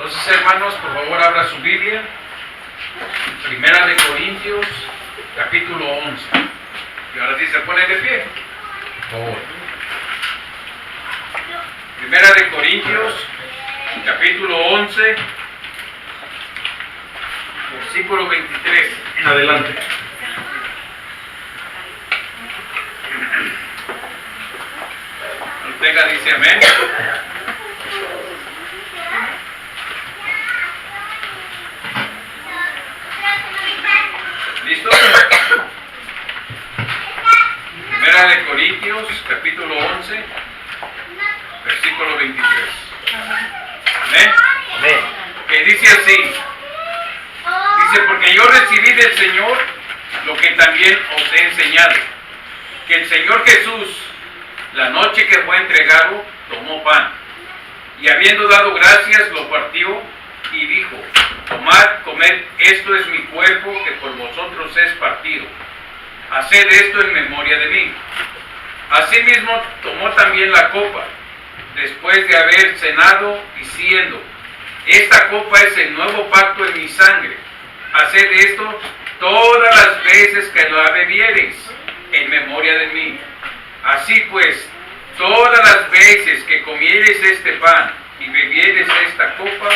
Entonces, hermanos, por favor, abra su Biblia. Primera de Corintios, capítulo 11. Y ahora sí se pone de pie. Por favor. Primera de Corintios, capítulo 11, versículo 23. Adelante. Ortega dice amén. ¿Listo? Primera de Corintios, capítulo 11, versículo 23. Amén. Amén. Que dice así. Dice, porque yo recibí del Señor lo que también os he enseñado. Que el Señor Jesús, la noche que fue entregado, tomó pan. Y habiendo dado gracias, lo partió y dijo, tomad, comed, esto es mi cuerpo que por vosotros es partido. Haced esto en memoria de mí. Asimismo tomó también la copa, después de haber cenado, diciendo, esta copa es el nuevo pacto en mi sangre. Haced esto todas las veces que la bebiereis, en memoria de mí. Así pues, todas las veces que comiereis este pan y bebiereis esta copa,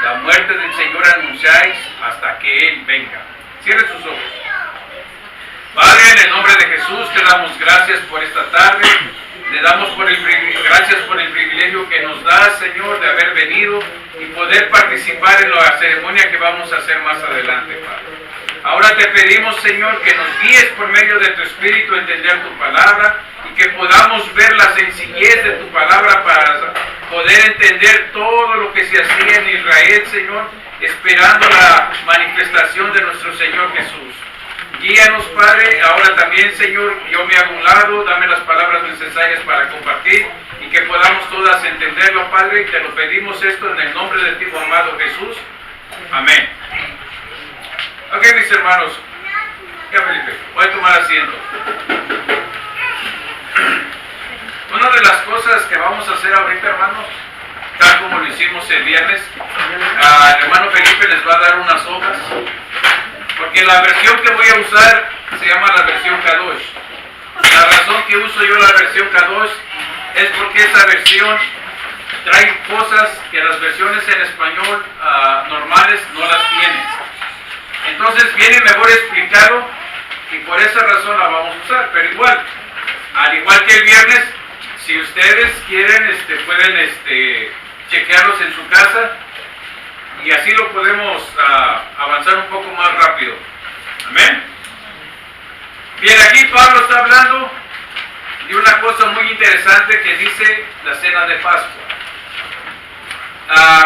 la muerte del Señor anunciáis hasta que Él venga. Cierre sus ojos. Padre, en el nombre de Jesús te damos gracias por esta tarde. Le damos gracias por el privilegio que nos da, Señor, de haber venido y poder participar en la ceremonia que vamos a hacer más adelante, Padre. Ahora te pedimos, Señor, que nos guíes por medio de tu Espíritu a entender tu palabra y que podamos ver la sencillez de tu palabra para poder entender todo lo que se hacía en Israel, Señor, esperando la manifestación de nuestro Señor Jesús. Guíanos, Padre. Ahora también, Señor, yo me hago un lado, dame las palabras necesarias para compartir y que podamos todas entenderlo, Padre, y te lo pedimos esto en el nombre de ti, amado Jesús. Amén. Ok, mis hermanos, ya Felipe, voy a tomar asiento. Una de las cosas que vamos a hacer ahorita, hermanos, tal como lo hicimos el viernes, el hermano Felipe les va a dar unas hojas, porque la versión que voy a usar se llama la versión Kadosh. La razón que uso yo la versión Kadosh es porque esa versión trae cosas que las versiones en español normales no las tienen. Entonces viene mejor explicado y por esa razón la vamos a usar. Pero igual, al igual que el viernes, si ustedes quieren, pueden chequearlos en su casa y así lo podemos avanzar un poco más rápido. Amén. Bien, aquí Pablo está hablando de una cosa muy interesante que dice la cena de Pascua.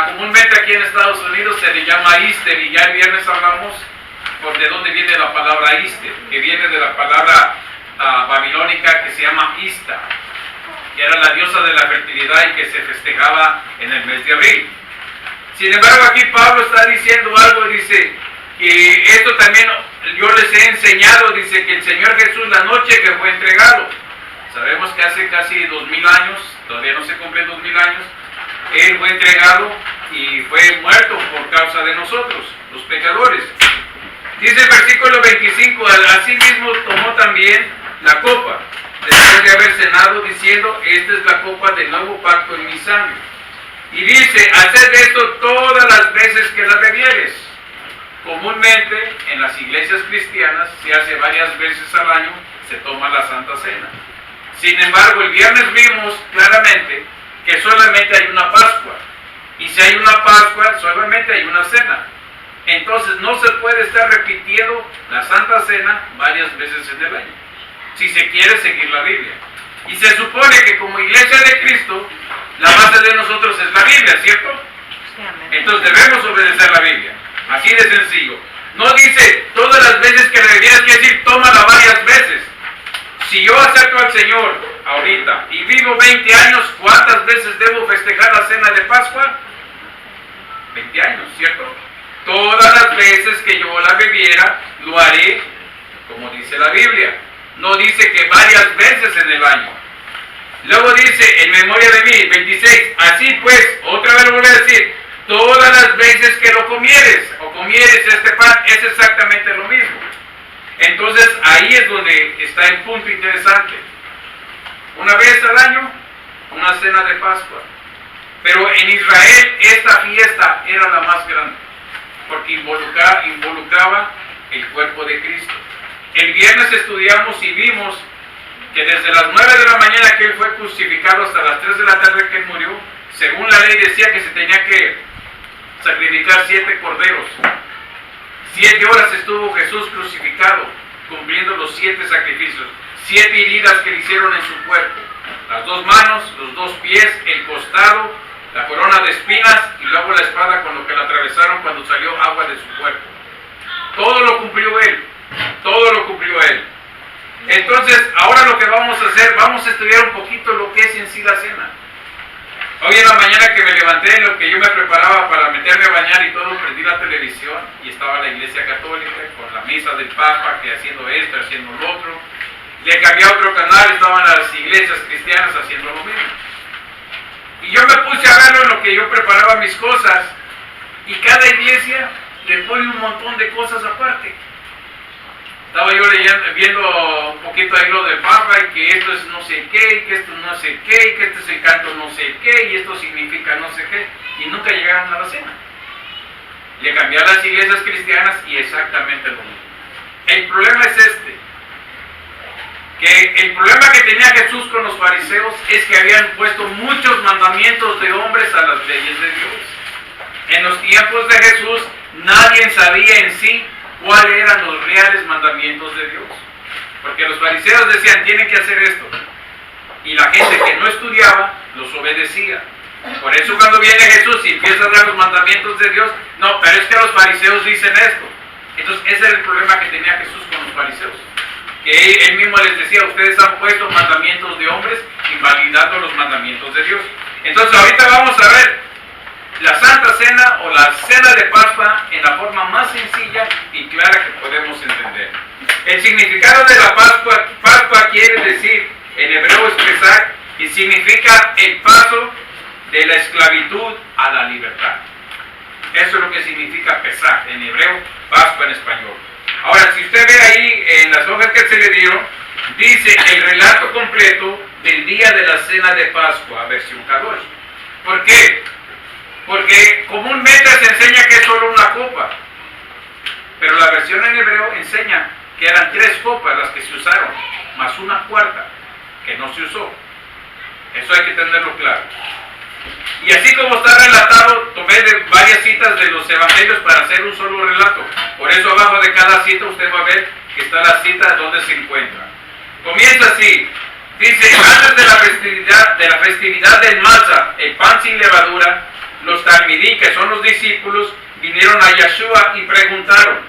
Comúnmente aquí en Estados Unidos se le llama Easter y ya el viernes hablamos de dónde viene la palabra Easter, que viene de la palabra babilónica que se llama Ista, que era la diosa de la fertilidad y que se festejaba en el mes de abril. Sin embargo, aquí Pablo está diciendo algo, dice que esto también yo les he enseñado, dice que el Señor Jesús la noche que fue entregado, sabemos que hace casi 2000 años, todavía no se cumplen 2000 años, Él fue entregado y fue muerto por causa de nosotros, los pecadores. Dice el versículo 25, así mismo tomó también la copa, después de haber cenado, diciendo, esta es la copa del nuevo pacto en mi sangre. Y dice, haced esto todas las veces que la bebieres. Comúnmente en las iglesias cristianas se hace varias veces al año, se toma la Santa Cena. Sin embargo, el viernes vimos claramente que solamente hay una Pascua. Y si hay una Pascua, solamente hay una cena. Entonces no se puede estar repitiendo la Santa Cena varias veces en el año, si se quiere seguir la Biblia. Y se supone que como iglesia de Cristo, la base de nosotros es la Biblia, ¿cierto? Entonces debemos obedecer la Biblia, así de sencillo. No dice todas las veces que la bebieras, quiere decir tómala varias veces. Si yo acepto al Señor ahorita y vivo 20 años, ¿cuántas veces debo festejar la cena de Pascua? 20 años, ¿cierto? Todas las veces que yo la bebiera, lo haré como dice la Biblia. No dice que varias veces en el año. Luego dice, en memoria de mí, 26, así pues, otra vez lo voy a decir, todas las veces que lo comieres o comieres este pan, es exactamente lo mismo. Entonces ahí es donde está el punto interesante. Una vez al año, una cena de Pascua. Pero en Israel esta fiesta era la más grande, porque involucraba el cuerpo de Cristo. El viernes estudiamos y vimos que desde las 9 de la mañana que Él fue crucificado hasta las 3 de la tarde que Él murió, según la ley decía que se tenía que sacrificar 7 corderos. 7 horas estuvo Jesús crucificado, cumpliendo los 7 sacrificios, 7 heridas que le hicieron en su cuerpo, las 2 manos, los 2 pies, el costado, la corona de espinas y luego la espada con lo que la atravesaron cuando salió agua de su cuerpo. Todo lo cumplió Él, todo lo cumplió Él. Entonces, ahora lo que vamos a hacer, vamos a estudiar un poquito lo que es en sí la cena. Hoy en la mañana que me levanté, en lo que yo me preparaba para meterme a bañar y todo, prendí la televisión y estaba la iglesia católica con la misa del Papa, que haciendo esto, haciendo lo otro. Le cambié a otro canal, estaban las iglesias cristianas haciendo lo mismo. Y yo me puse a verlo en lo que yo preparaba mis cosas, y cada iglesia le pone un montón de cosas aparte. Estaba yo viendo un poquito ahí lo del Papa, y que esto es no sé qué, y que esto no sé qué, y que este es el canto no sé qué, y esto significa no sé qué, y nunca llegaron a la cena. Le cambié a las iglesias cristianas y exactamente lo mismo. El problema es este, que el problema que tenía Jesús con los fariseos es que habían puesto muchos mandamientos de hombres a las leyes de Dios. En los tiempos de Jesús nadie sabía en sí cuáles eran los reales mandamientos de Dios, porque los fariseos decían tienen que hacer esto, y la gente que no estudiaba los obedecía. Por eso cuando viene Jesús y empieza a dar los mandamientos de Dios, no, pero es que los fariseos dicen esto. Entonces ese era el problema que tenía Jesús con los fariseos, que él mismo les decía, ustedes han puesto mandamientos de hombres invalidando los mandamientos de Dios. Entonces ahorita vamos a ver la Santa Cena o la Cena de Pascua en la forma más sencilla y clara que podemos entender. El significado de la Pascua quiere decir, en hebreo es Pesach, y significa el paso de la esclavitud a la libertad. Eso es lo que significa Pesach en hebreo, Pascua en español. Ahora, si usted ve ahí en las hojas que se le dieron, dice el relato completo del día de la Cena de Pascua, versión Kadosh. ¿Por qué? Porque comúnmente se enseña que es solo una copa, pero la versión en hebreo enseña que eran 3 copas las que se usaron, más una cuarta que no se usó. Eso hay que tenerlo claro. Y así como está relatado, tomé de varias citas de los evangelios para hacer un solo relato. Por eso abajo de cada cita usted va a ver que está la cita donde se encuentra. Comienza así. Dice, antes de la festividad del Matzah, el pan sin levadura, los talmidí, que son los discípulos, vinieron a Yeshua y preguntaron,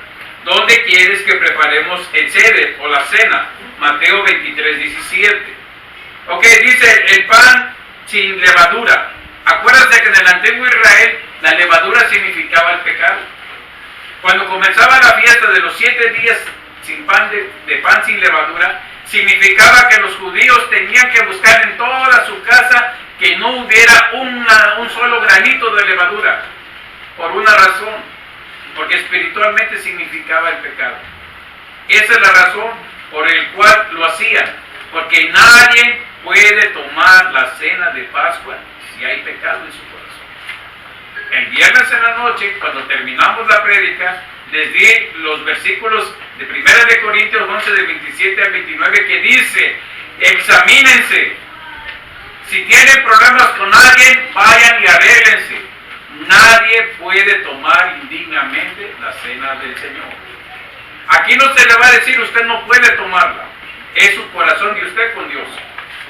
¿dónde quieres que preparemos el seder o la cena? Mateo 23:17. Ok, dice el pan sin levadura. Acuérdense que en el antiguo Israel la levadura significaba el pecado. Cuando comenzaba la fiesta de los 7 días sin pan de pan sin levadura, significaba que los judíos tenían que buscar en toda su casa que no hubiera un solo granito de levadura, por una razón, porque espiritualmente significaba el pecado. Esa es la razón por la cual lo hacían, porque nadie puede tomar la cena de Pascua si hay pecado en su corazón. El viernes en la noche, cuando terminamos la prédica, les di los versículos de 1 de Corintios 11, del 27 al 29, que dice, examínense. Si tienen problemas con alguien, vayan y arréglense. Nadie puede tomar indignamente la cena del Señor. Aquí no se le va a decir, usted no puede tomarla. Es su corazón de usted con Dios.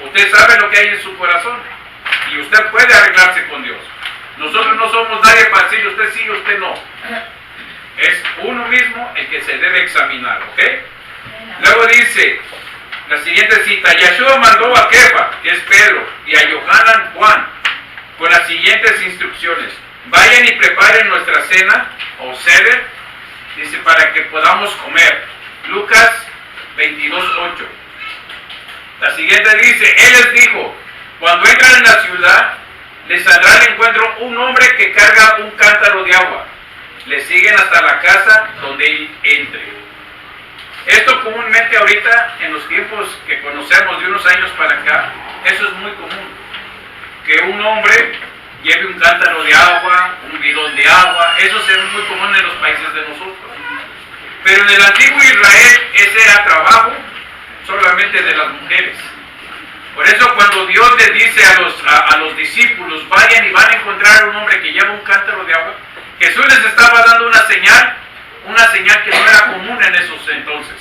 Usted sabe lo que hay en su corazón y usted puede arreglarse con Dios. Nosotros no somos nadie para decir usted sí y usted no. Es uno mismo el que se debe examinar, ¿ok? Luego dice, la siguiente cita, Yeshua mandó a Kefa, que es Pedro, y a Yohanan, Juan, con las siguientes instrucciones. Vayan y preparen nuestra cena, o seder, dice, para que podamos comer. Lucas 22:8. La siguiente dice, Él les dijo, cuando entran en la ciudad, le saldrá al encuentro un hombre que carga un cántaro de agua. Le siguen hasta la casa donde él entre. Esto comúnmente ahorita, en los tiempos que conocemos de unos años para acá, eso es muy común. Que un hombre lleve un cántaro de agua, un bidón de agua, eso es muy común en los países de nosotros. Pero en el antiguo Israel ese era trabajo solamente de las mujeres. Por eso cuando Dios le dice a los discípulos, vayan y van a encontrar un hombre que lleva un cántaro de agua, Jesús les estaba dando una señal que no era común en esos entonces.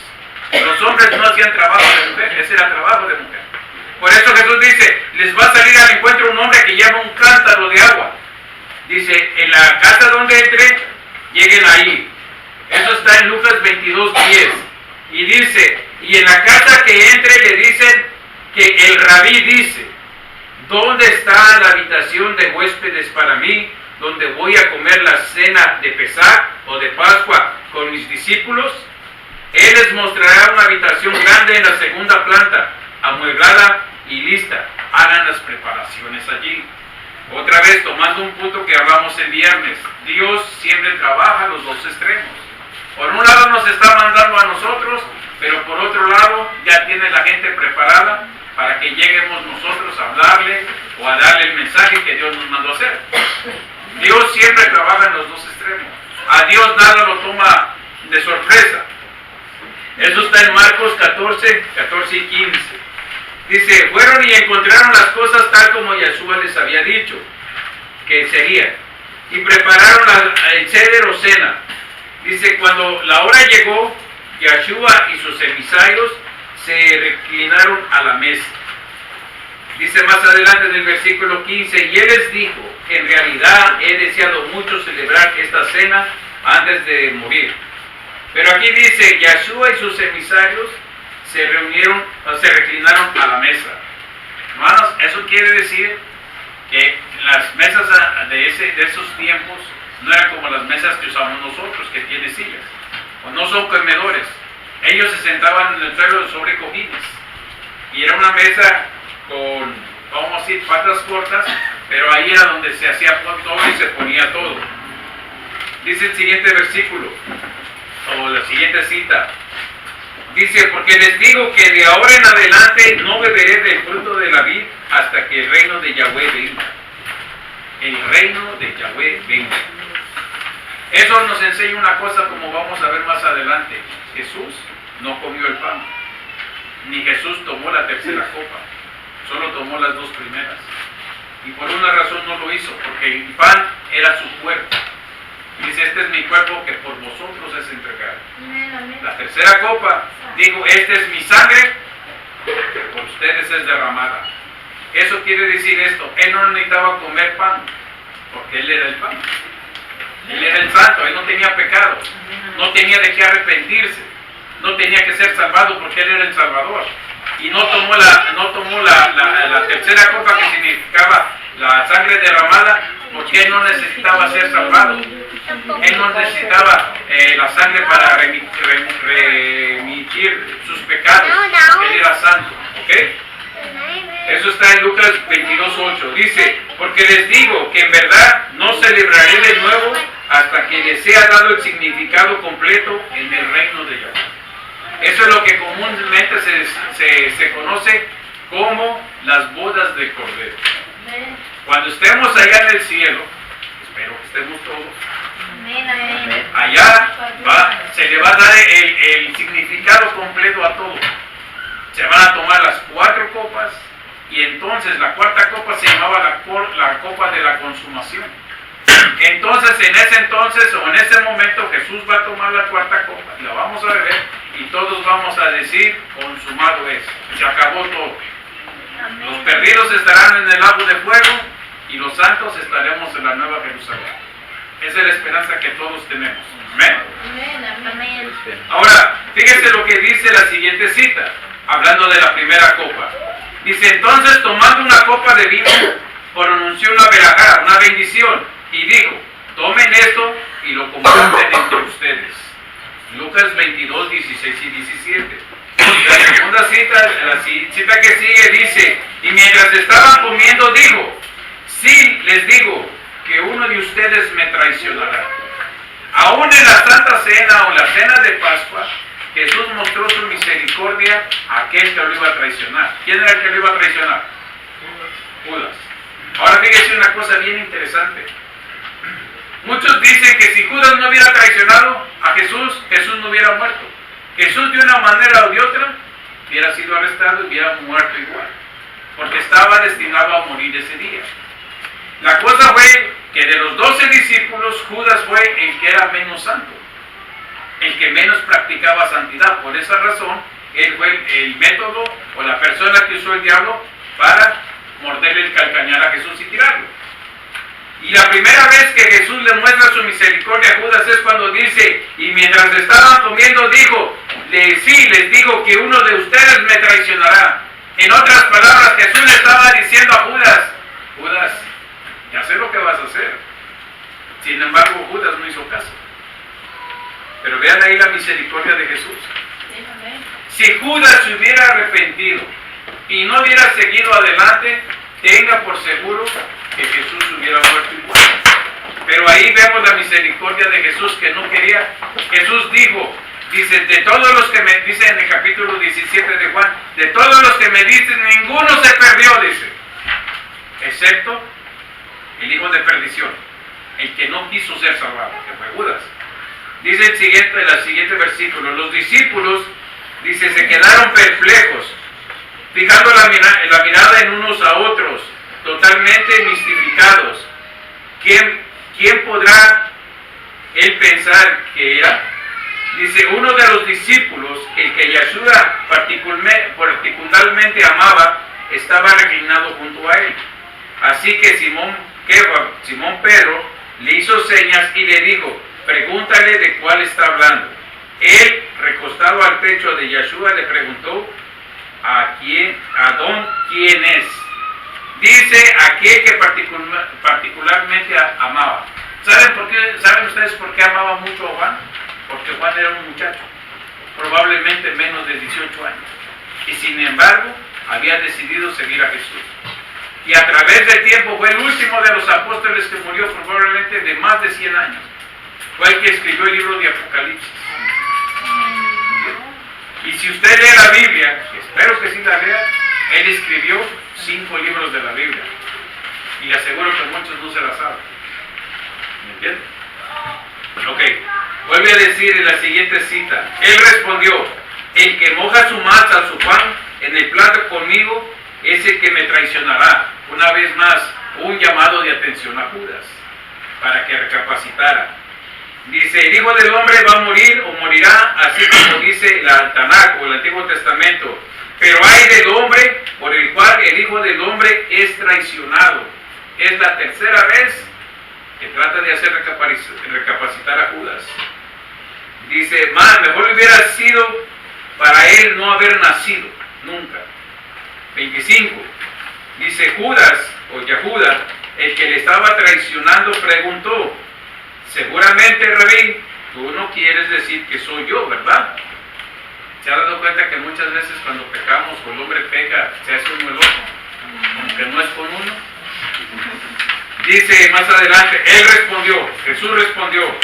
Los hombres no hacían trabajo de mujer, ese era trabajo de mujer. Por eso Jesús dice, les va a salir al encuentro un hombre que lleva un cántaro de agua. Dice, en la casa donde entre, lleguen ahí. Eso está en Lucas 22:10. Y dice, y en la casa que entre le dicen que el rabí dice, ¿dónde está la habitación de huéspedes para mí, donde voy a comer la cena de Pesaj o de Pascua con mis discípulos? Él les mostrará una habitación grande en la segunda planta, amueblada y lista. Hagan las preparaciones allí. Otra vez, tomando un punto que hablamos el viernes, Dios siempre trabaja los dos extremos. Por un lado nos está mandando a nosotros, pero por otro lado ya tiene la gente preparada para que lleguemos nosotros a hablarle o a darle el mensaje que Dios nos mandó a hacer. Dios siempre trabaja en los dos extremos. A Dios nada lo toma de sorpresa. Eso está en Marcos 14 y 15. Dice, fueron y encontraron las cosas tal como Yeshua les había dicho que serían, y prepararon el ceder o cena. Dice, cuando la hora llegó, Yeshua y sus emisarios se reclinaron a la mesa. Dice más adelante en el versículo 15, y él les dijo, en realidad he deseado mucho celebrar esta cena antes de morir. Pero aquí dice, Yeshua y sus emisarios se reclinaron a la mesa. Hermanos, eso quiere decir que las mesas de esos tiempos no eran como las mesas que usamos nosotros, que tienen sillas, o no son comedores. Ellos se sentaban en el suelo sobre cojines, y era una mesa con, vamos a decir, patas cortas, pero ahí era donde se hacía todo y se ponía todo. Dice el siguiente versículo, o la siguiente cita. Dice, porque les digo que de ahora en adelante no beberé del fruto de la vid hasta que el reino de Yahweh venga. El reino de Yahweh venga. Eso nos enseña una cosa, como vamos a ver más adelante. Jesús no comió el pan, ni Jesús tomó la tercera copa, solo tomó las dos primeras. Y por una razón no lo hizo, porque el pan era su cuerpo. Dice, este es mi cuerpo que por vosotros es entregado. La tercera copa, digo, esta es mi sangre que por ustedes es derramada. Eso quiere decir esto, él no necesitaba comer pan, porque él era el pan. Él era el santo, él no tenía pecado, no tenía de qué arrepentirse, no tenía que ser salvado porque él era el Salvador. Y no tomó la tercera copa, que significaba la sangre derramada, porque él no necesitaba ser salvado. Él no necesitaba la sangre para remitir sus pecados. Él era santo. ¿Ok? Eso está en Lucas 22:8. Dice, porque les digo que en verdad no celebraré de nuevo hasta que les sea dado el significado completo en el reino de Yahweh. Eso es lo que comúnmente se conoce como las bodas del Cordero. Cuando estemos allá en el cielo, espero que estemos todos, allá se le va a dar el significado completo a todo. Se van a tomar las 4 copas, y entonces la cuarta copa se llamaba la copa de la consumación. Entonces, en ese momento, Jesús va a tomar la cuarta copa, y la vamos a beber, y todos vamos a decir, consumado es, se acabó todo. Amén. Los perdidos estarán en el lago de fuego, y los santos estaremos en la nueva Jerusalén. Esa es la esperanza que todos tenemos. Amén. Amén. Ahora, fíjese lo que dice la siguiente cita, hablando de la primera copa. Dice, entonces, tomando una copa de vino, pronunció una verajá, una bendición, y dijo, tomen esto y lo comparten entre ustedes. Lucas 22, 16 y 17. La segunda cita, la cita que sigue dice, y mientras estaban comiendo dijo, Sí, les digo que uno de ustedes me traicionará. Aún en la Santa Cena o la Cena de Pascua, Jesús mostró su misericordia a aquel que lo iba a traicionar. ¿Quién era el que lo iba a traicionar? Judas. Ahora fíjese una cosa bien interesante. Muchos dicen que si Judas no hubiera traicionado a Jesús, Jesús no hubiera muerto. Jesús de una manera o de otra hubiera sido arrestado y hubiera muerto igual, porque estaba destinado a morir ese día. La cosa fue que de los 12 discípulos, Judas fue el que era menos santo, el que menos practicaba santidad. Por esa razón, él fue el método o la persona que usó el diablo para morderle el calcañar a Jesús y tirarlo. Y la primera vez que Jesús le muestra su misericordia a Judas es cuando dice, y mientras estaban comiendo dijo, sí, les digo que uno de ustedes me traicionará. En otras palabras, Jesús le estaba diciendo a Judas, Judas, ya sé lo que vas a hacer. Sin embargo, Judas no hizo caso. Pero vean ahí la misericordia de Jesús. Si Judas se hubiera arrepentido y no hubiera seguido adelante, tenga por seguro que Jesús hubiera muerto igual. Pero ahí vemos la misericordia de Jesús que no quería. Jesús dijo, dice, de todos los que me, dice en el capítulo 17 de Juan, de todos los que me dicen, ninguno se perdió, dice, excepto el hijo de perdición, el que no quiso ser salvado, que fue Judas. Dice el siguiente versículo, los discípulos, dice, se quedaron perplejos, fijando la mirada en unos a otros, totalmente mistificados. ¿Quién podrá él pensar que era? Dice, uno de los discípulos, el que Yeshua particularmente amaba, estaba reclinado junto a él. Así que Simón Pedro le hizo señas y le dijo, pregúntale de cuál está hablando. Él, recostado al pecho de Yeshua, le preguntó, ¿quién es? Dice, aquel que particularmente amaba. ¿Saben ustedes por qué amaba mucho a Juan? Porque Juan era un muchacho, probablemente menos de 18 años. Y sin embargo, había decidido seguir a Jesús. Y a través del tiempo fue el último de los apóstoles que murió, probablemente de más de 100 años. Fue el que escribió el libro de Apocalipsis. Y si usted lee la Biblia, espero que sí la lea, él escribió 5 libros de la Biblia. Y le aseguro que muchos no se la saben. ¿Me entiende? Ok, vuelve a decir en la siguiente cita. Él respondió, el que moja su masa, su pan, en el plato conmigo, es el que me traicionará. Una vez más, un llamado de atención a Judas, para que recapacitara. Dice, el Hijo del Hombre va a morir o morirá, así como dice la Tanakh o el Antiguo Testamento. Pero hay del hombre por el cual el Hijo del Hombre es traicionado. Es la tercera vez que trata de hacer recapacitar a Judas. Dice, mejor hubiera sido para él no haber nacido, nunca. 25. Dice, Judas, o Yahuda, el que le estaba traicionando, preguntó, seguramente, Rabí, tú no quieres decir que soy yo, ¿verdad? ¿Se ha dado cuenta que muchas veces cuando pecamos o el hombre peca, se hace uno el otro? Aunque no es con uno. Dice más adelante, Jesús respondió,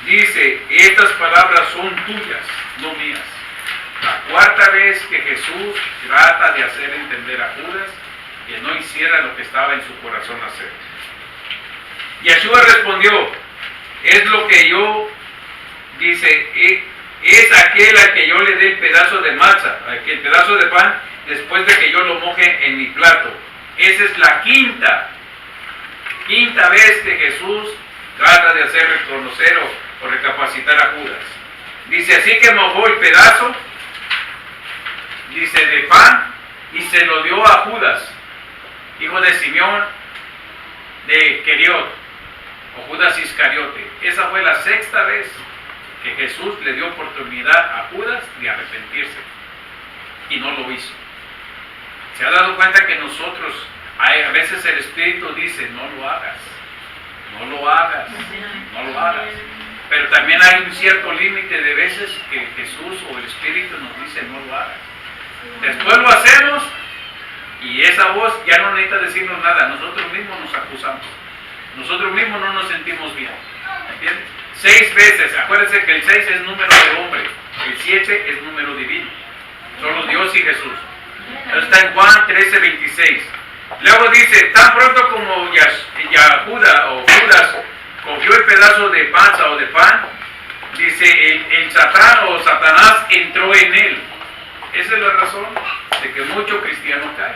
dice, estas palabras son tuyas, no mías. La cuarta vez que Jesús trata de hacer entender a Judas que no hiciera lo que estaba en su corazón hacer. Yeshua respondió, es lo que yo, dice, es aquel al que yo le dé el pedazo de masa, el pedazo de pan, después de que yo lo moje en mi plato. Esa es la quinta vez que Jesús trata de hacer reconocer o recapacitar a Judas. Dice, así que mojó el pedazo, dice, de pan, y se lo dio a Judas, hijo de Simeón de Queriot, o Judas Iscariote. Esa fue la sexta vez que Jesús le dio oportunidad a Judas de arrepentirse, y no lo hizo. ¿Se ha dado cuenta que nosotros, a veces el Espíritu dice, no lo hagas, no lo hagas, no lo hagas? Pero también hay un cierto límite de veces que Jesús o el Espíritu nos dice, no lo hagas. Después lo hacemos Y esa voz ya no necesita decirnos nada, nosotros mismos nos acusamos. Nosotros mismos no nos sentimos bien. ¿Entiendes? 6 veces, acuérdense que el 6 es número de hombre, el 7 es número divino. Solo Dios y Jesús. Eso está en Juan 13:26. Luego dice, tan pronto como Judas cogió el pedazo de panza o de pan, dice, el Satán o Satanás entró en él. Esa es la razón de que muchos cristianos caen.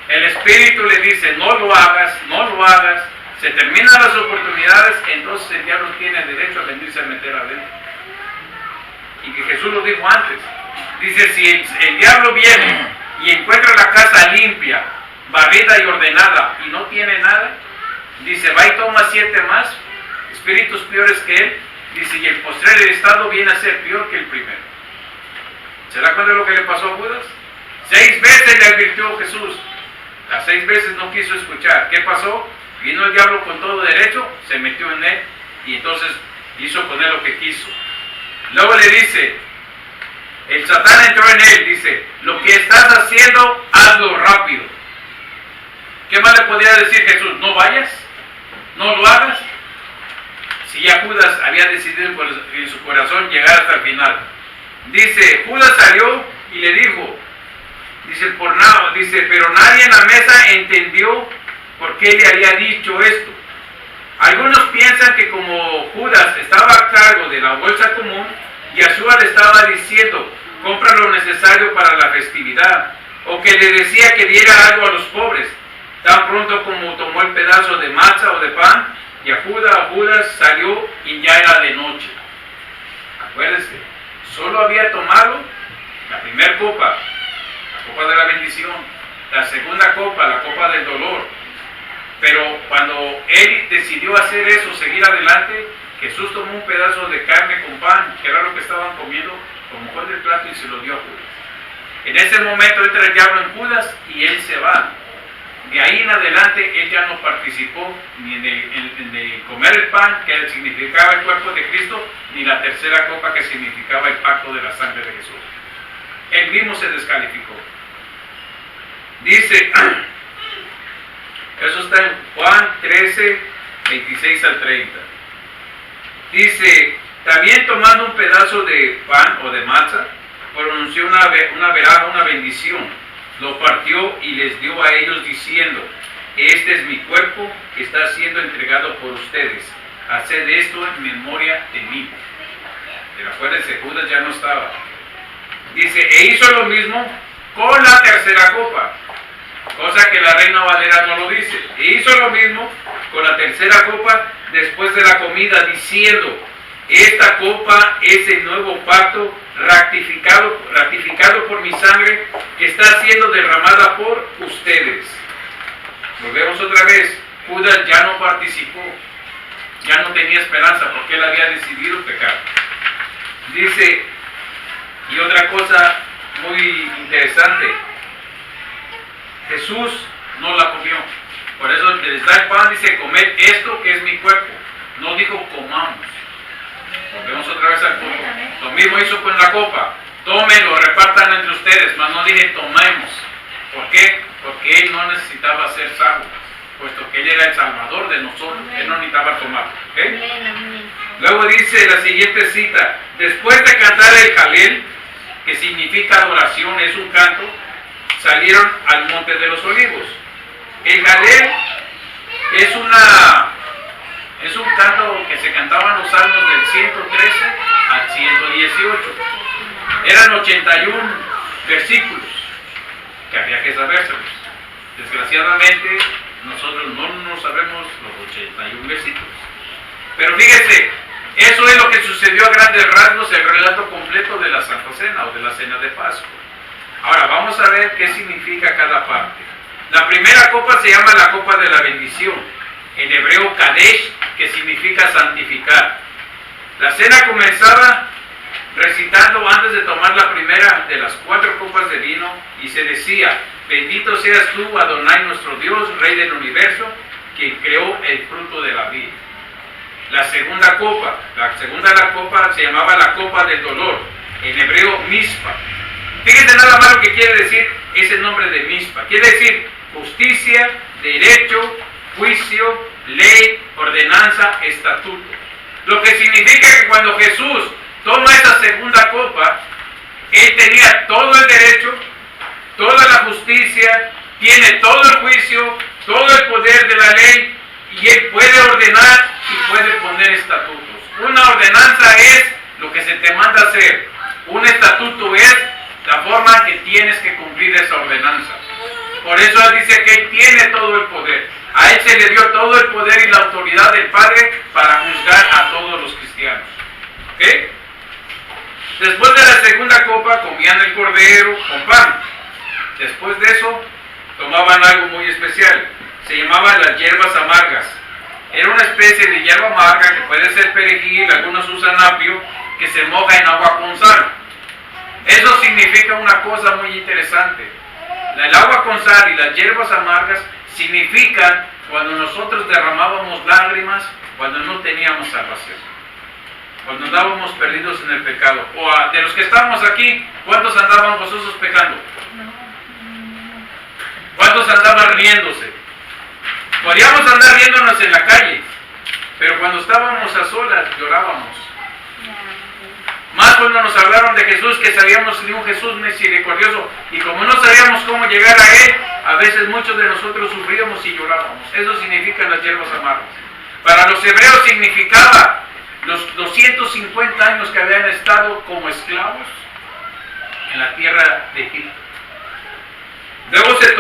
El Espíritu le dice, no lo hagas, no lo hagas. Se terminan las oportunidades, entonces el diablo tiene derecho a venirse a meter adentro. Y que Jesús lo dijo antes. Dice, si el diablo viene y encuentra la casa limpia, barrida y ordenada, y no tiene nada, dice, va y toma 7 más, espíritus peores que él, dice, y el postrer estado viene a ser peor que el primero. ¿Se da cuenta de lo que le pasó a Judas? 6 veces le advirtió Jesús. Las 6 veces no quiso escuchar. ¿Qué pasó? Vino el diablo con todo derecho, se metió en él, y entonces hizo con él lo que quiso. Luego le dice, el Satán entró en él, dice, lo que estás haciendo, hazlo rápido. ¿Qué más le podría decir Jesús? No vayas, no lo hagas. Si ya Judas había decidido en su corazón llegar hasta el final. Dice, Judas salió y le dijo, dice, pero nadie en la mesa entendió por qué le había dicho esto. Algunos piensan que como Judas estaba a cargo de la bolsa común, Yeshua le estaba diciendo, compra lo necesario para la festividad, o que le decía que diera algo a los pobres. Tan pronto como tomó el pedazo de matzah o de pan, y Judas salió y ya era de noche. Acuérdense, solo había tomado la primera copa, la copa de la bendición, la segunda copa, la copa del dolor. Pero cuando él decidió hacer eso, seguir adelante, Jesús tomó un pedazo de carne con pan, que era lo que estaban comiendo, lo mojó del plato y se lo dio a Judas. En ese momento entra el diablo en Judas y él se va. De ahí en adelante él ya no participó ni en el comer el pan, que significaba el cuerpo de Cristo, ni la tercera copa, que significaba el pacto de la sangre de Jesús. Él mismo se descalificó. Dice, eso está en Juan 13, 26 al 30. Dice, también tomando un pedazo de pan o de matzah, pronunció una bendición. Lo partió y les dio a ellos diciendo, este es mi cuerpo que está siendo entregado por ustedes. Haced esto en memoria de mí. Pero acuérdense, Judas ya no estaba. Dice, e hizo lo mismo con la tercera copa, cosa que la Reina Valera no lo dice. E hizo lo mismo con la tercera copa después de la comida, diciendo, esta copa es el nuevo pacto ratificado por mi sangre, que está siendo derramada por ustedes. Volvemos otra vez. Judas ya no participó, ya no tenía esperanza porque él había decidido pecar. Dice, y otra cosa muy interesante, Jesús no la comió. Por eso les da el pan, dice, comed esto que es mi cuerpo. No dijo comamos. Volvemos otra vez al punto. Lo mismo hizo con la copa. Tómenlo, repartan entre ustedes, mas no dije tomemos. ¿Por qué? Porque él no necesitaba ser salvo, puesto que él era el salvador de nosotros. Él no necesitaba tomar. ¿Okay? Luego dice la siguiente cita, después de cantar el Jalel, que significa adoración, es un canto, salieron al monte de los olivos. El Jalel es un canto que se cantaba en los salmos del 113 al 118. Eran 81 versículos que había que sabérselos. Desgraciadamente, nosotros no sabemos los 81 versículos. Pero fíjese, eso es lo que sucedió a grandes rasgos, el relato completo de la Santa Cena o de la Cena de Pascua. Ahora, vamos a ver qué significa cada parte. La primera copa se llama la copa de la bendición. En hebreo, Kadesh, que significa santificar. La cena comenzaba recitando antes de tomar la primera de las 4 copas de vino, y se decía, bendito seas tú, Adonai nuestro Dios, Rey del universo, quien creó el fruto de la vid. La segunda copa se llamaba la copa del dolor, en hebreo Mispa. Fíjense nada más lo que quiere decir es el nombre de Mizpa. Quiere decir justicia, derecho, juicio, ley, ordenanza, estatuto. Lo que significa que cuando Jesús toma esa segunda copa, Él tenía todo el derecho, toda la justicia, tiene todo el juicio, todo el poder de la ley, y Él puede ordenar y puede poner estatutos. Una ordenanza es lo que se te manda hacer. Un estatuto es la forma que tienes que cumplir esa ordenanza. Por eso Él dice que Él tiene todo el poder. A Él se le dio todo el poder y la autoridad del Padre para juzgar a todos los cristianos. ¿Ok? Después de la segunda copa comían el cordero con pan. Después de eso tomaban algo muy especial. Se llamaban las hierbas amargas. Era una especie de hierba amarga que puede ser perejil, algunos usan apio, que se moja en agua con sal. Eso significa una cosa muy interesante. El agua con sal y las hierbas amargas significan cuando nosotros derramábamos lágrimas, cuando no teníamos salvación, cuando andábamos perdidos en el pecado. O de los que estamos aquí, ¿cuántos andaban gozosos pecando? ¿Cuántos andaban riéndose? Podíamos andar riéndonos en la calle, pero cuando estábamos a solas llorábamos. Más cuando nos hablaron de Jesús, que sabíamos de un Jesús misericordioso, y como no sabíamos cómo llegar a Él, a veces muchos de nosotros sufríamos y llorábamos. Eso significa las hierbas amargas. Para los hebreos significaba los 250 años que habían estado como esclavos en la tierra de Egipto. Luego se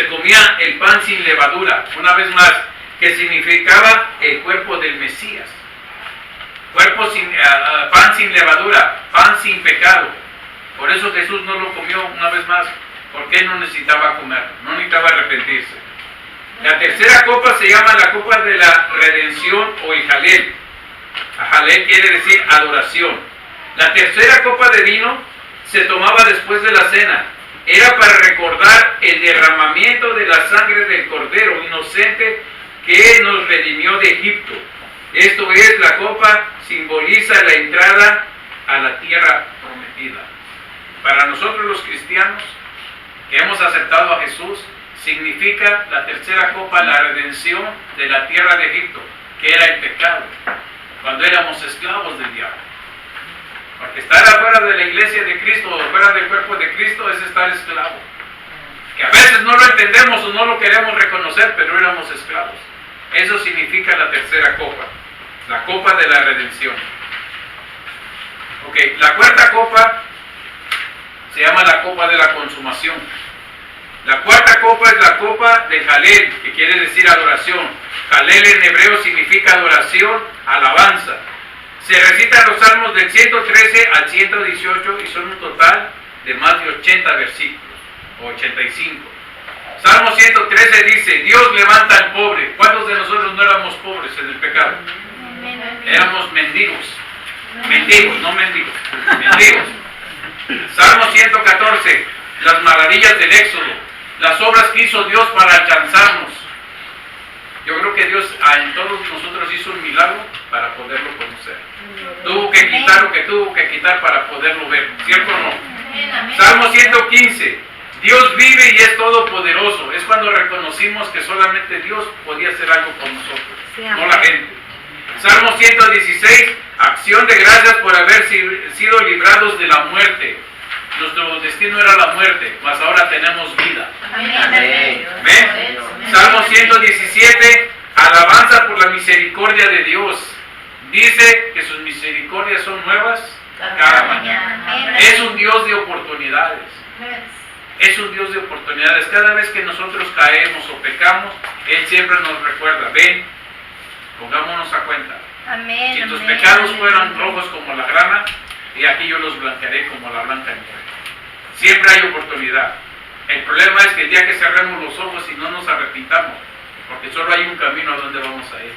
comía el pan sin levadura, una vez más, que significaba el cuerpo del Mesías. Pan sin levadura, pan sin pecado. Por eso Jesús no lo comió una vez más, porque Él no necesitaba comerlo, no necesitaba arrepentirse. La tercera copa se llama la copa de la redención o el jalel. Jalel quiere decir adoración. La tercera copa de vino se tomaba después de la cena. Era para recordar el derramamiento de la sangre del Cordero inocente que nos redimió de Egipto. Esto es, la copa simboliza la entrada a la tierra prometida. Para nosotros los cristianos que hemos aceptado a Jesús, significa la tercera copa, la redención de la tierra de Egipto, que era el pecado, cuando éramos esclavos del diablo. Porque estar afuera de la iglesia de Cristo o fuera del cuerpo de Cristo es estar esclavo. Que a veces no lo entendemos o no lo queremos reconocer, pero éramos esclavos. Eso significa la tercera copa, la copa de la redención. Ok, la cuarta copa se llama la copa de la consumación. La cuarta copa es la copa de Jalel, que quiere decir adoración. Jalel en hebreo significa adoración, alabanza. Se recitan los salmos del 113 al 118 y son un total de más de 80 versículos, o 85. Salmo 113 dice, Dios levanta al pobre. ¿Cuántos de nosotros no éramos pobres en el pecado? Éramos mendigos. Mendigos, no mendigos. Mendigos. Salmo 114, las maravillas del Éxodo, las obras que hizo Dios para alcanzarnos. Yo creo que Dios en todos nosotros hizo un milagro para poderlo conocer. Tuvo que quitar lo que tuvo que quitar para poderlo ver, ¿cierto o no? Salmo 115, Dios vive y es todopoderoso. Es cuando reconocimos que solamente Dios podía hacer algo con nosotros, no la gente. Salmo 116, acción de gracias por haber sido librados de la muerte. Nuestro destino era la muerte, mas ahora tenemos vida. Amén. ¿Ven? Salmo 117, alabanza por la misericordia de Dios. Dice que sus misericordias son nuevas cada mañana. Es un Dios de oportunidades. Es un Dios de oportunidades. Cada vez que nosotros caemos o pecamos, Él siempre nos recuerda, ven, pongámonos a cuenta. Amén, si tus amén, pecados amén. fueran rojos como la grana, y aquí yo los blanquearé como la blanca nieve. Siempre hay oportunidad. El problema es que el día que cerremos los ojos y no nos arrepintamos, porque solo hay un camino a donde vamos a ir.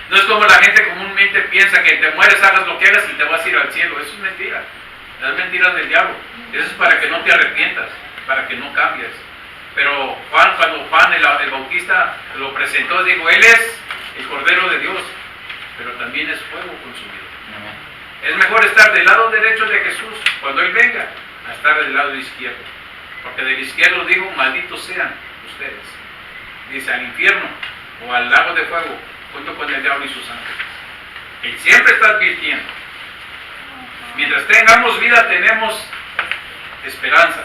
No es como la gente comúnmente piensa que te mueres, hagas lo que hagas y te vas a ir al cielo. Eso es mentira. Es mentira del diablo. Eso es para que no te arrepientas, para que no cambies. Pero cuando Juan el Bautista lo presentó, dijo, Él es el Cordero de Dios, pero también es fuego consumido. Es mejor estar del lado derecho de Jesús cuando Él venga, a estar del lado izquierdo. Porque del izquierdo dijo, malditos sean ustedes. Dice, al infierno o al lago de fuego, junto con el diablo y sus ángeles. Él siempre está advirtiendo. Mientras tengamos vida, tenemos esperanza,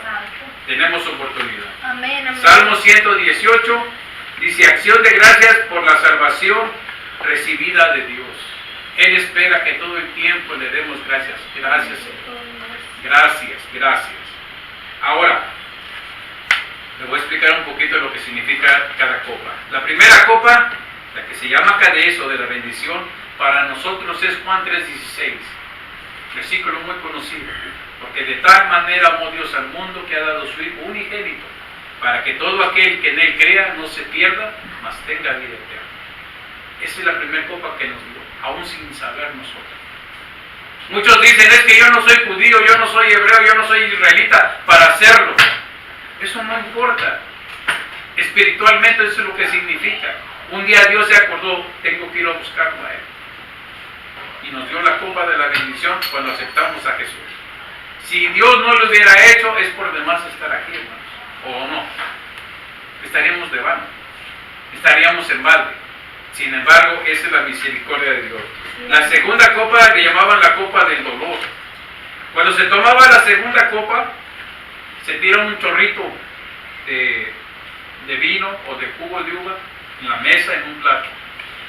tenemos oportunidad. Amén, amén. Salmo 118 dice, acción de gracias por la salvación recibida de Dios. Él espera que todo el tiempo le demos gracias. Gracias, Señor. Gracias, gracias. Ahora, le voy a explicar un poquito lo que significa cada copa. La primera copa, la que se llama Kadesh o de la bendición, para nosotros es Juan 3:16. Versículo muy conocido. Porque de tal manera amó Dios al mundo que ha dado su Hijo unigénito, para que todo aquel que en Él crea no se pierda, mas tenga vida eterna. Esa es la primera copa que nos dio, aún sin saber nosotros. Muchos dicen, es que yo no soy judío, yo no soy hebreo, yo no soy israelita, para hacerlo. Eso no importa. Espiritualmente eso es lo que significa. Un día Dios se acordó, tengo que ir a buscarlo a Él. Y nos dio la copa de la bendición cuando aceptamos a Jesús. Si Dios no lo hubiera hecho, es por demás estar aquí, hermanos. ¿O no? Estaríamos de vano. Estaríamos en balde. Sin embargo, esa es la misericordia de Dios. La segunda copa le llamaban la copa del dolor. Cuando se tomaba la segunda copa, se tira un chorrito de vino o de jugo de uva en la mesa, en un plato.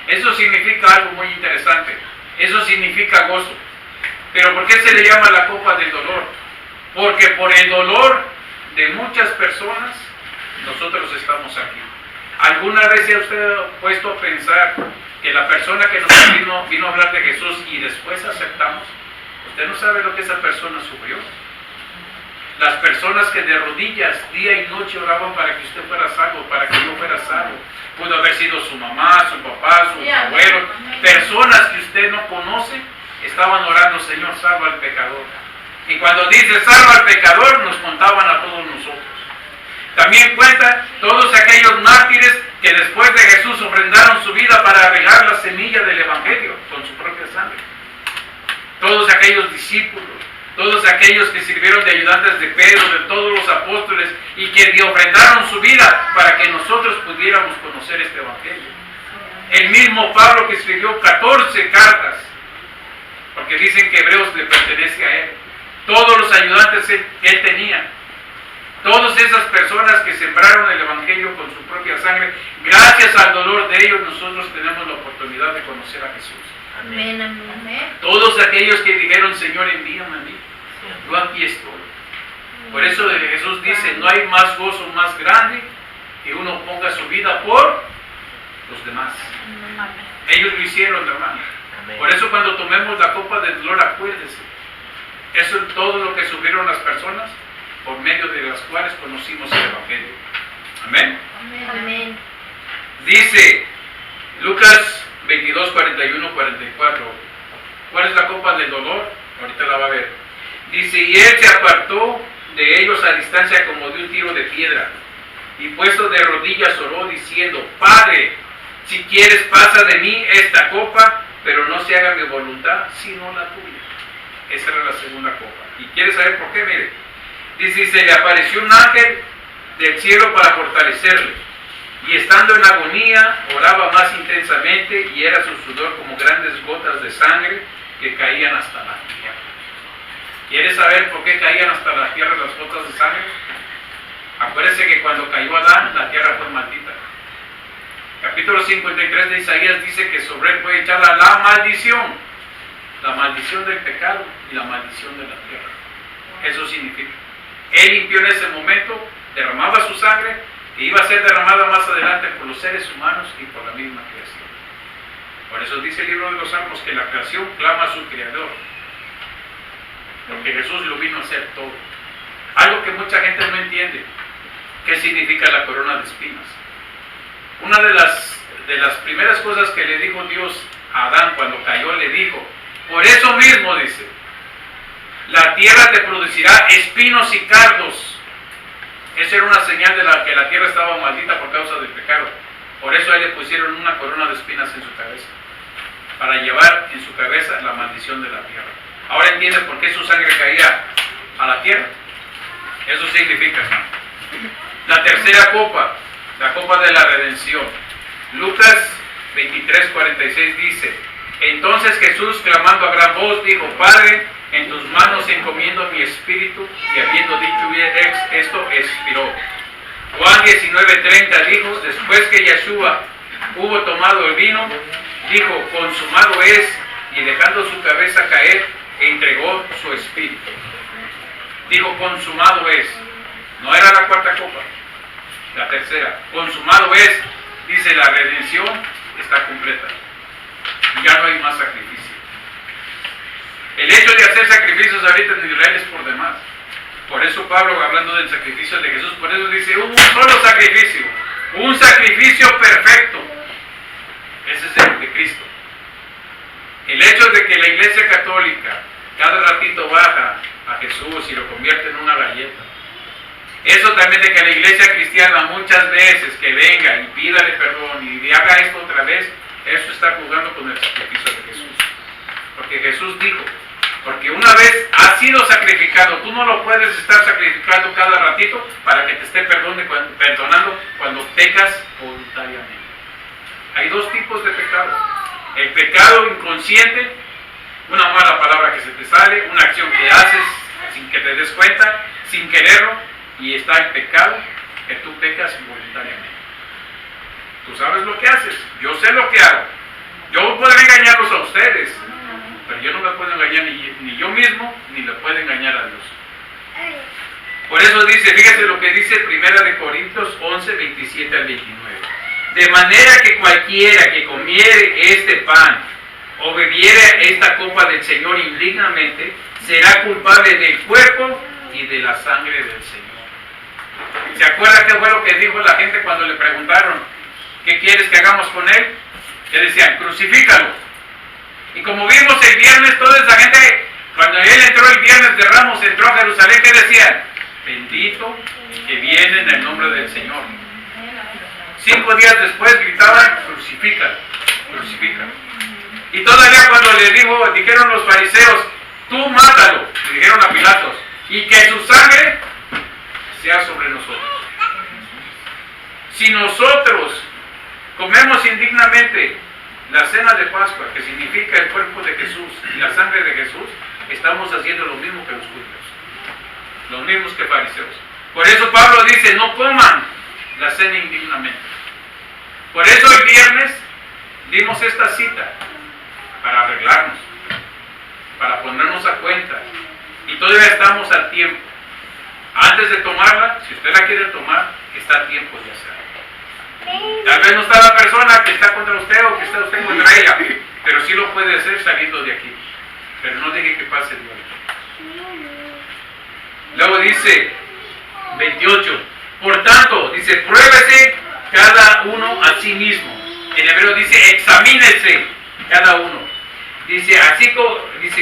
Eso significa algo muy interesante. Eso significa gozo. Pero ¿por qué se le llama la copa del dolor? Porque por el dolor de muchas personas, nosotros estamos aquí. ¿Alguna vez se ha usted puesto a pensar que la persona que nos vino a hablar de Jesús y después aceptamos, usted no sabe lo que esa persona sufrió? Las personas que de rodillas día y noche oraban para que usted fuera salvo, para que yo fuera salvo. Pudo haber sido su mamá, su papá, sus abuelos, personas que usted no conoce, estaban orando, Señor, salva al pecador. Y cuando dice salva al pecador, nos contaban a todos nosotros. También cuenta todos aquellos mártires que después de Jesús ofrendaron su vida para regar la semilla del Evangelio con su propia sangre. Todos aquellos discípulos, todos aquellos que sirvieron de ayudantes de Pedro, de todos los apóstoles, y que ofrendaron su vida para que nosotros pudiéramos conocer este Evangelio. El mismo Pablo que escribió 14 cartas, porque dicen que Hebreos le pertenece a él. Todos los ayudantes que él tenía, todas esas personas que sembraron el Evangelio con su propia sangre, gracias al dolor de ellos nosotros tenemos la oportunidad de conocer a Jesús. Amén, amén. Todos aquellos que dijeron, Señor, envíame a mí, yo aquí estoy. Por eso Jesús dice, no hay más gozo más grande que uno ponga su vida por los demás. Ellos lo hicieron, hermano. Por eso cuando tomemos la copa del dolor, acuérdese, eso es todo lo que sufrieron las personas por medio de las cuales conocimos el Evangelio. Amén. Amén. Dice Lucas 22, 41, 44. ¿Cuál es la copa del dolor? Ahorita la va a ver. Dice, y él se apartó de ellos a distancia como de un tiro de piedra, y puesto de rodillas oró diciendo, Padre, si quieres pasa de mí esta copa, pero no se haga mi voluntad, sino la tuya. Esa era la segunda copa. ¿Y quiere saber por qué? Mire, dice, se le apareció un ángel del cielo para fortalecerle, y estando en agonía, oraba más intensamente, y era su sudor como grandes gotas de sangre que caían hasta la tierra. ¿Quiere saber por qué caían hasta la tierra las gotas de sangre? Acuérdese que cuando cayó Adán, la tierra fue maldita. Capítulo 53 de Isaías dice que sobre él fue echada la maldición del pecado y la maldición de la tierra. Eso significa. Él limpió en ese momento, derramaba su sangre, que iba a ser derramada más adelante por los seres humanos y por la misma creación. Por eso dice el libro de los Salmos que la creación clama a su Creador, porque Jesús lo vino a hacer todo. Algo que mucha gente no entiende, ¿qué significa la corona de espinas? Una de las primeras cosas que le dijo Dios a Adán cuando cayó, le dijo, por eso mismo, dice, la tierra te producirá espinos y cardos. Esa era una señal de que la tierra estaba maldita por causa del pecado. Por eso a él le pusieron una corona de espinas en su cabeza, para llevar en su cabeza la maldición de la tierra. Ahora entiende por qué su sangre caía a la tierra, Eso significa, hermano. La tercera copa, la copa de la redención. Lucas 23:46 dice: entonces Jesús, clamando a gran voz, dijo: Padre, en tus manos encomiendo mi espíritu. Y habiendo dicho esto, expiró. Juan 19:30 dijo: después que Yeshua hubo tomado el vino, dijo: consumado es, y dejando su cabeza caer, entregó su espíritu. Dijo: consumado es. No era la cuarta copa, la tercera. Consumado es, dice, la redención está completa. Ya no hay más sacrificio. El hecho de hacer sacrificios ahorita en Israel es por demás. Por eso Pablo, hablando del sacrificio de Jesús, por eso dice: un solo sacrificio, un sacrificio perfecto. Ese es el de Cristo. El hecho de que la Iglesia Católica cada ratito baja a Jesús y lo convierte en una galleta. Eso también de que la Iglesia Cristiana muchas veces que venga y pídale perdón y haga esto otra vez, eso está jugando con el sacrificio de Jesús. Porque Jesús dijo: porque una vez ha sido sacrificado, tú no lo puedes estar sacrificando cada ratito para que te esté perdonando cuando pecas voluntariamente. Hay dos tipos de pecado: el pecado inconsciente, una mala palabra que se te sale, una acción que haces sin que te des cuenta, sin quererlo, y está el pecado que tú pecas involuntariamente. Tú sabes lo que haces, yo sé lo que hago. Yo podré engañarlos a ustedes, pero yo no me puedo engañar ni yo mismo, ni le puedo engañar a Dios. Por eso dice, fíjate lo que dice 1 Corintios 11, 27 al 29. De manera que cualquiera que comiere este pan o bebiere esta copa del Señor indignamente, será culpable del cuerpo y de la sangre del Señor. ¿Se acuerda qué fue lo que dijo la gente cuando le preguntaron: ¿qué quieres que hagamos con él? Le decían: crucifícalo. Y como vimos el viernes, toda esa gente, cuando él entró el viernes de Ramos, entró a Jerusalén, ¿qué decían? Bendito el que viene en el nombre del Señor. 5 días después gritaban: crucifícalo, crucifícalo. Y todavía cuando dijeron los fariseos: tú mátalo, le dijeron a Pilatos, y que su sangre sea sobre nosotros. Si nosotros comemos indignamente la cena de Pascua, que significa el cuerpo de Jesús y la sangre de Jesús, estamos haciendo lo mismo que los judíos, los mismos que fariseos. Por eso Pablo dice: no coman la cena indignamente. Por eso el viernes dimos esta cita para arreglarnos, para ponernos a cuenta, y todavía estamos a tiempo. Antes de tomarla, si usted la quiere tomar, está a tiempo de hacerlo. Tal vez no está la persona que está contra usted o que está usted contra ella, pero sí lo puede hacer saliendo de aquí. Pero no deje que pase el día. Luego dice 28: por tanto, dice, pruébese cada uno a sí mismo. En hebreo dice: examínese cada uno. Dice: así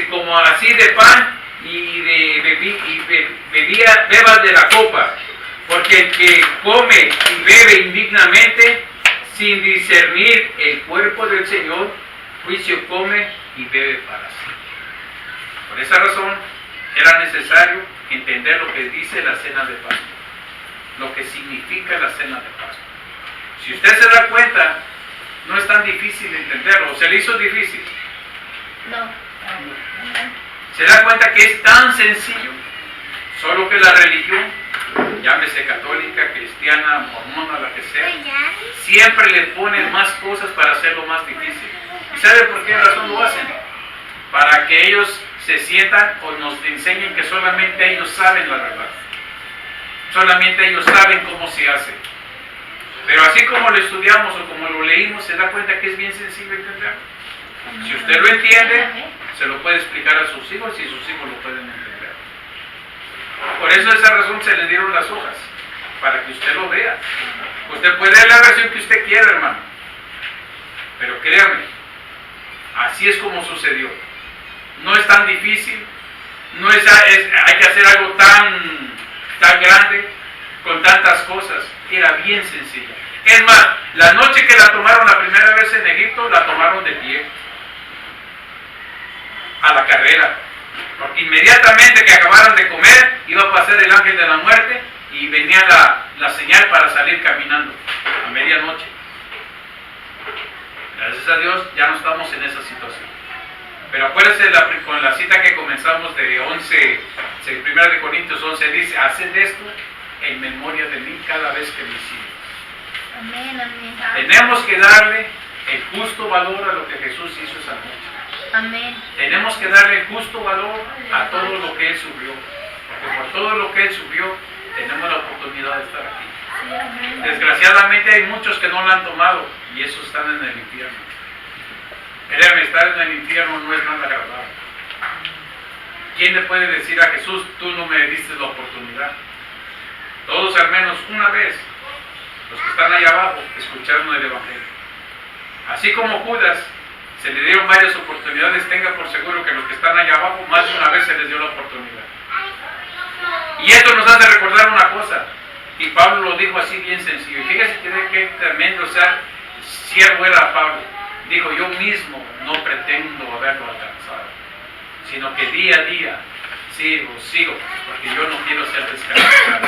como así de pan y bebas de la copa, porque el que come y bebe indignamente, sin discernir el cuerpo del Señor, juicio come y bebe para sí. Por esa razón era necesario entender lo que dice la cena de Pascua, lo que significa la cena de Pascua. Si usted se da cuenta, no es tan difícil entenderlo. ¿Se le hizo difícil? No. ¿Se da cuenta que es tan sencillo? Solo que la religión, llámese católica, cristiana, mormona, la que sea, siempre le ponen más cosas para hacerlo más difícil. ¿Y sabe por qué razón lo hacen? Para que ellos se sientan o nos enseñen que solamente ellos saben la verdad. Solamente ellos saben cómo se hace. Pero así como lo estudiamos o como lo leímos, se da cuenta que es bien sencillo entender. Si usted lo entiende, se lo puede explicar a sus hijos y sus hijos lo pueden entender. Por eso esa razón se le dieron las hojas, para que usted lo vea. Usted puede leer la versión que usted quiera, hermano. Pero créame, así es como sucedió. No es tan difícil, no es, hay que hacer algo tan grande, con tantas cosas. Era bien sencilla. Es más, la noche que la tomaron la primera vez en Egipto, la tomaron de pie, a la carrera. Porque inmediatamente que acabaran de comer, iba a pasar el ángel de la muerte y venía la señal para salir caminando a medianoche. Gracias a Dios ya no estamos en esa situación. Pero acuérdense con la cita que comenzamos de 11, 1 de Corintios 11 dice, haced esto en memoria de mí cada vez que me hicieron. Amén, amén. Tenemos que darle el justo valor a lo que Jesús hizo esa noche. Amén. Tenemos que darle el justo valor a todo lo que Él sufrió. Porque por todo lo que Él sufrió, tenemos la oportunidad de estar aquí. Sí, amén. Desgraciadamente hay muchos que no lo han tomado y esos están en el infierno. Créanme, estar en el infierno no es nada agradable. ¿Quién le puede decir a Jesús, tú no me diste la oportunidad? Todos al menos una vez, los que están allá abajo, escucharon el Evangelio. Así como Judas, se le dieron varias oportunidades, tenga por seguro que los que están allá abajo, más de una vez se les dio la oportunidad. Y esto nos hace recordar una cosa, y Pablo lo dijo así bien sencillo. Y fíjese que tremendo, o sea, siervo era Pablo. Dijo, yo mismo no pretendo haberlo alcanzado, sino que día a día sigo, porque yo no quiero ser descalificado.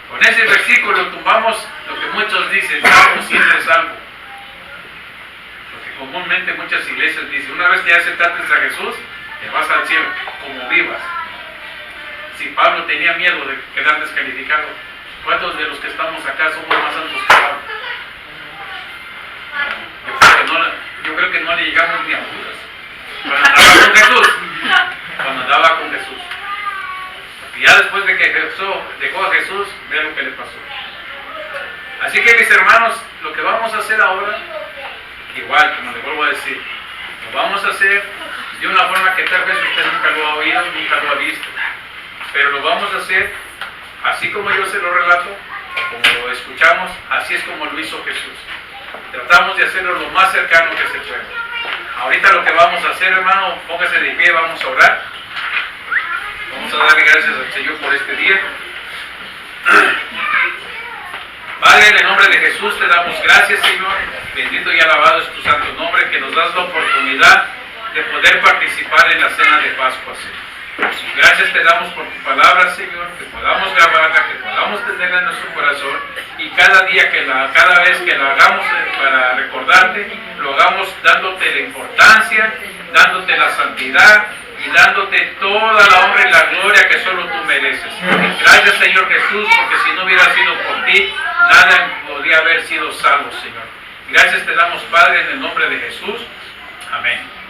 Con ese versículo tumbamos lo que muchos dicen, salvo siempre salvo. Porque comúnmente muchas iglesias dicen, una vez que ya aceptaste a Jesús, te vas al cielo, como vivas. Si Pablo tenía miedo de quedar descalificado, ¿cuántos de los que estamos acá somos más santos que Pablo? Yo creo que no le llegamos ni a Judas. Cuando andaba con Jesús. Y ya después de que dejó a Jesús, vea lo que le pasó. Así que mis hermanos, lo que vamos a hacer ahora, igual como le vuelvo a decir, lo vamos a hacer de una forma que tal vez usted nunca lo ha oído, nunca lo ha visto. Pero lo vamos a hacer así como yo se lo relato, como lo escuchamos, así es como lo hizo Jesús. Tratamos de hacerlo lo más cercano que se pueda. Ahorita lo que vamos a hacer, hermano, póngase de pie, vamos a orar. Vamos a darle gracias al Señor por este día. Padre, en el nombre de Jesús te damos gracias, Señor. Bendito y alabado es tu santo nombre, que nos das la oportunidad de poder participar en la cena de Pascua, Señor. Gracias te damos por tu palabra, Señor, que podamos grabarla, que podamos tenerla en nuestro corazón y cada día cada vez que la hagamos para recordarte, lo hagamos dándote la importancia, dándote la santidad y dándote toda la honra y la gloria que solo tú mereces. Gracias, Señor Jesús, porque si no hubiera sido por ti, nada podría haber sido salvo, Señor. Gracias te damos, Padre, en el nombre de Jesús. Amén.